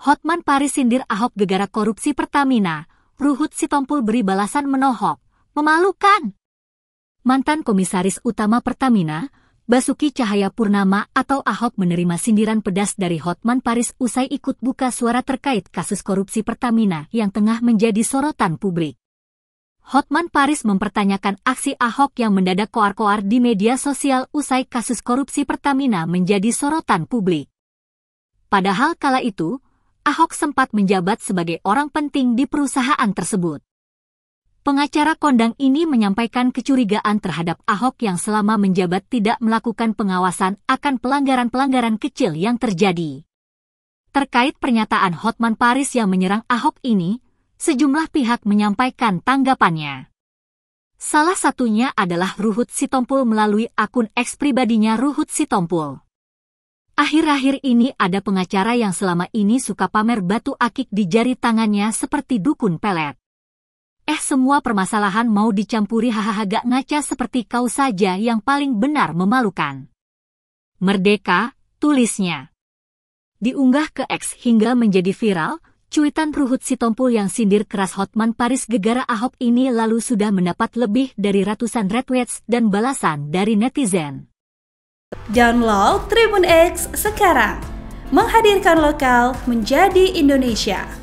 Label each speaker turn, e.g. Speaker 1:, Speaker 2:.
Speaker 1: Hotman Paris sindir Ahok gegara korupsi Pertamina, Ruhut Sitompul beri balasan menohok, memalukan. Mantan Komisaris Utama Pertamina, Basuki Cahayapurnama atau Ahok menerima sindiran pedas dari Hotman Paris usai ikut buka suara terkait kasus korupsi Pertamina yang tengah menjadi sorotan publik. Hotman Paris mempertanyakan aksi Ahok yang mendadak koar-koar di media sosial usai kasus korupsi Pertamina menjadi sorotan publik. Padahal kala itu, Ahok sempat menjabat sebagai orang penting di perusahaan tersebut. Pengacara kondang ini menyampaikan kecurigaan terhadap Ahok yang selama menjabat tidak melakukan pengawasan akan pelanggaran-pelanggaran kecil yang terjadi. Terkait pernyataan Hotman Paris yang menyerang Ahok ini, sejumlah pihak menyampaikan tanggapannya. Salah satunya adalah Ruhut Sitompul melalui akun X pribadinya Ruhut Sitompul. Akhir-akhir ini ada pengacara yang selama ini suka pamer batu akik di jari tangannya seperti dukun pelet. Semua permasalahan mau dicampuri hahaha gak ngaca seperti kau saja yang paling benar memalukan. Merdeka, tulisnya. Diunggah ke X hingga menjadi viral, cuitan Ruhut Sitompul yang sindir keras Hotman Paris gegara Ahok ini lalu sudah mendapat lebih dari ratusan retweets dan balasan dari netizen.
Speaker 2: Download Tribun X sekarang, menghadirkan lokal menjadi Indonesia.